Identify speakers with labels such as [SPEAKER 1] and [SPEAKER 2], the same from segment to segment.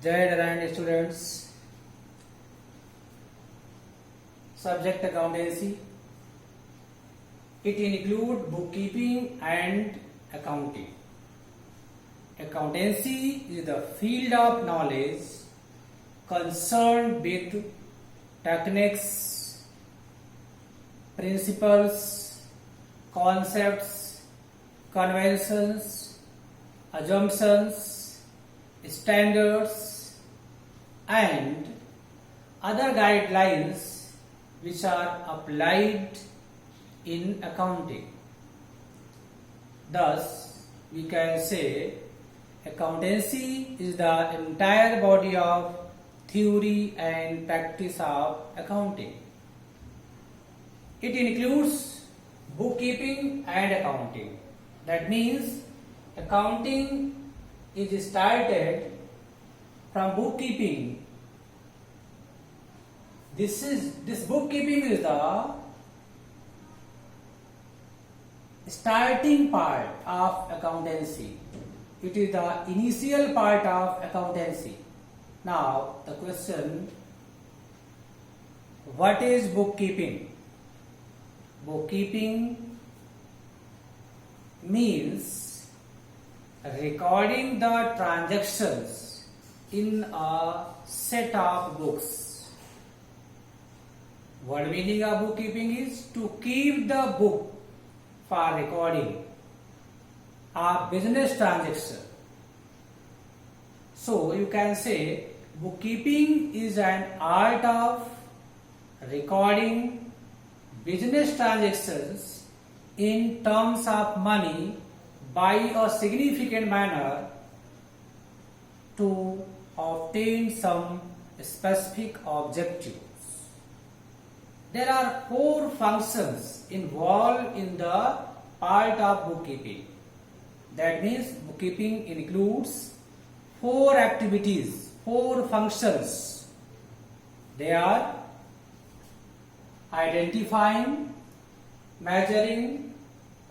[SPEAKER 1] Jai Narayana students. Subject accountancy. It includes bookkeeping and accounting. Accountancy is the field of knowledge concerned with techniques, principles, concepts, conventions, assumptions, standards, and other guidelines which are applied in accounting. Thus, we can say accountancy is the entire body of theory and practice of accounting. It includes bookkeeping and accounting. That means accounting is started from bookkeeping. This bookkeeping is the starting part of accountancy. It is the initial part of accountancy. Now the question, what is bookkeeping? Bookkeeping means recording the transactions in a set of books. What meaning of bookkeeping is to keep the book for recording a business transaction. So you can say bookkeeping is an art of recording business transactions in terms of money by a significant manner to obtain some specific objectives. There are 4 functions involved in the part of bookkeeping. That means bookkeeping includes 4 activities, 4 functions. They are identifying, measuring,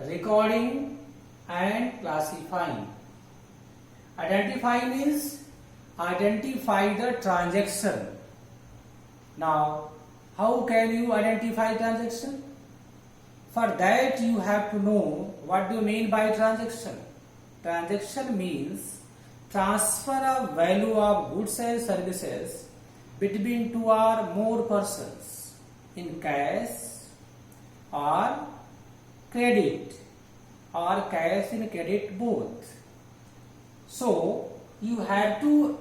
[SPEAKER 1] recording, and classifying. Identify means identify the transaction. Now, how can you identify transaction? For that you have to know what do you mean by transaction. Transaction means transfer of value of goods and services between 2 or more persons in cash or credit or cash and credit both. So you have to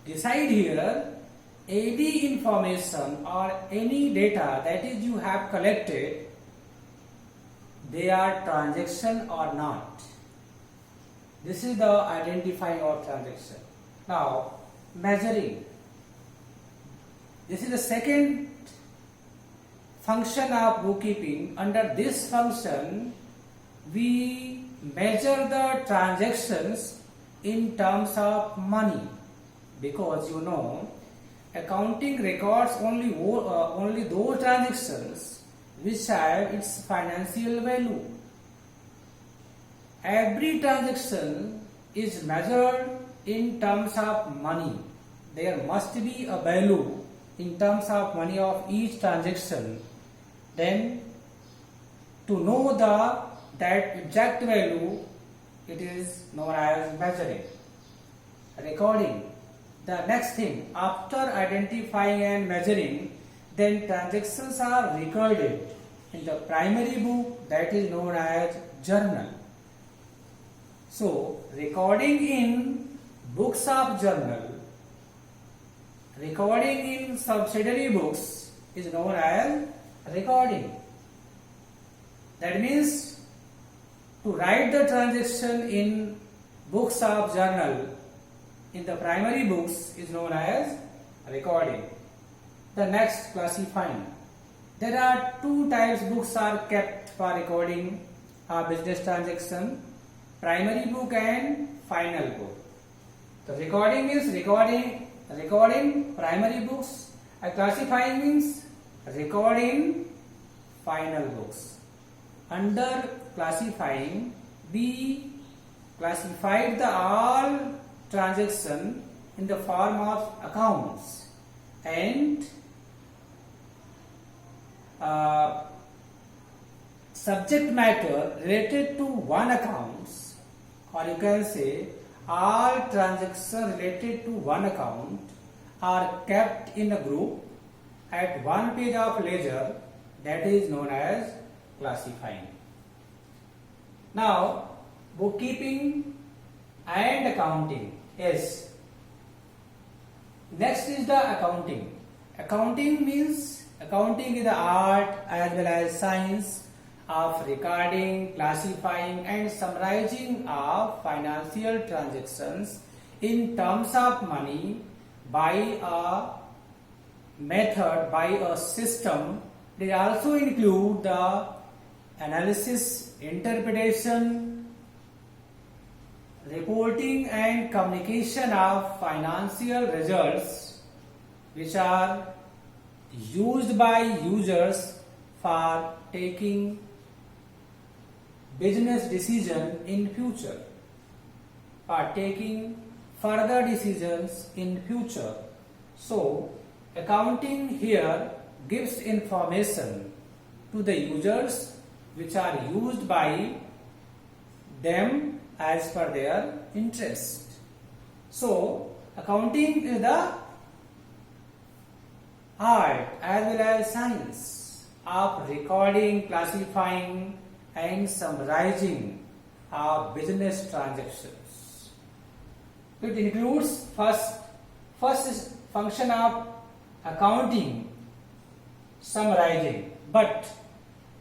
[SPEAKER 1] decide here any information or any data that is you have collected, they are transaction or not. This is the identifying of transaction. Now measuring. This is the second function of bookkeeping. Under this function we measure the transactions in terms of money, because you know accounting records only those transactions which have its financial value. Every transaction is measured in terms of money. There must be a value in terms of money of each transaction. Then to know that exact value, it is known as measuring. Recording. The next thing, after identifying and measuring, then transactions are recorded in the primary book, that is known as journal. So recording in books of journal, recording in subsidiary books is known as recording. That means to write the transaction in books of journal in the primary books is known as recording. The next, classifying. There are 2 types books are kept for recording a business transaction: primary book and final book. The recording is recording primary books, and classifying means recording final books. Under classifying, we classified the all transaction in the form of accounts and subject matter related to one accounts, or you can say all transactions related to one account are kept in a group at one page of ledger, that is known as classifying. Now, bookkeeping and accounting. Yes. Next is the accounting. Accounting is the art as well as science of recording, classifying and summarizing of financial transactions in terms of money by a method, by a system. They also include the analysis, interpretation, reporting and communication of financial results which are used by users for taking business decision in future, for taking further decisions in future. So, accounting here gives information to the users which are used by them as per their interest. So, accounting is the art as well as science of recording, classifying and summarizing our business transactions. It includes first is function of accounting, summarizing. But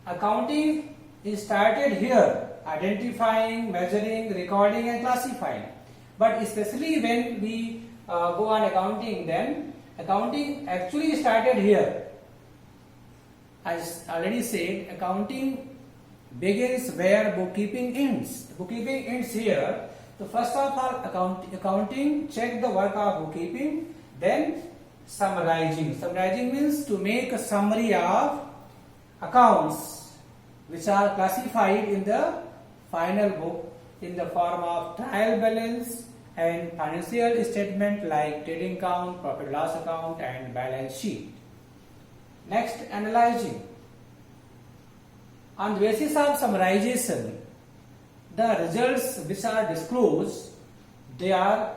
[SPEAKER 1] accounting is started here, identifying, measuring, recording and classifying. But especially when we go on accounting, then accounting actually started here. As already said, accounting begins where bookkeeping ends. Bookkeeping ends here. So first of all, accounting check the work of bookkeeping, then summarizing. Summarizing means to make a summary of accounts which are classified in the final book in the form of trial balance and financial statement like trading account, profit loss account and balance sheet. Next, analyzing. On the basis of summarization, the results which are disclosed, they are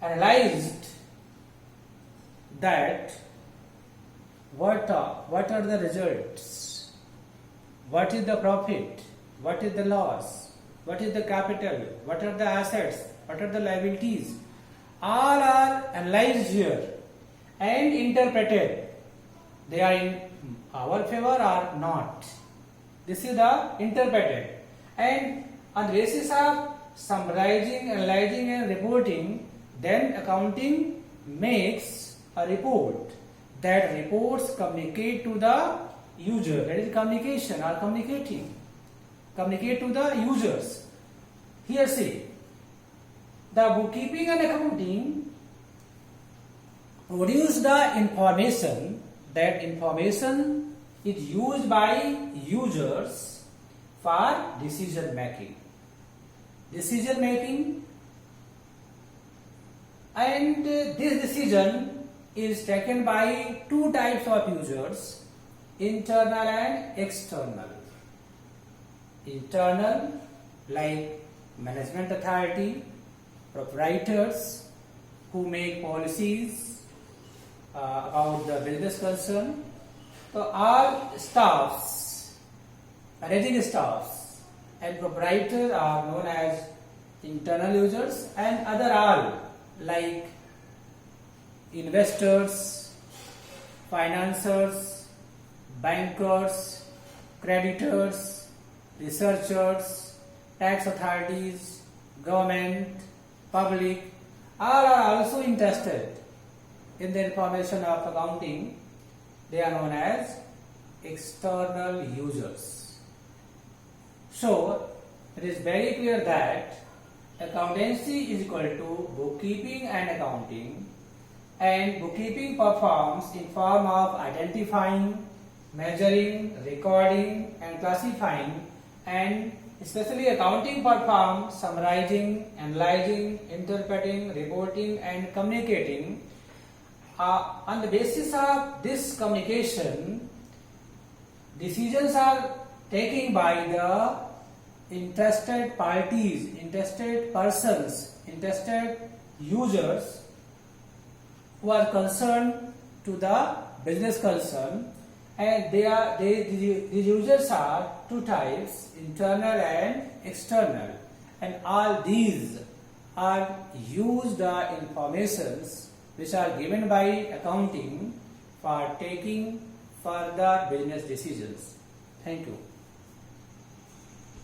[SPEAKER 1] analyzed that what are the results, what is the profit, what is the loss, what is the capital, what are the assets, what are the liabilities. All are analyzed here and interpreted. They are in our favor or not. This is the interpreted. And on the basis of summarizing, analyzing and reporting, then accounting makes a report. That reports communicate to the user. That is communication or communicating. Communicate to the users. Here see, the bookkeeping and accounting produce the information. That information is used by users for decision making. Decision making, and this decision is taken by two types of users, internal and external. Internal like management authority, proprietors who make policies about the business concern. So all staffs, managing staffs and proprietors are known as internal users, and other all like investors, financiers, bankers, creditors, researchers, tax authorities, government, public, all are also interested in the information of accounting. They are known as external users. So, it is very clear that accountancy is equal to bookkeeping and accounting, and bookkeeping performs in form of identifying, measuring, recording and classifying and Especially accounting performs summarizing, analyzing, interpreting, reporting and communicating. On the basis of this communication, decisions are taken by the interested parties, interested persons, interested users who are concerned to the business concern, and these users are two types, internal and external, and all these are used informations which are given by accounting for taking further business decisions. Thank you.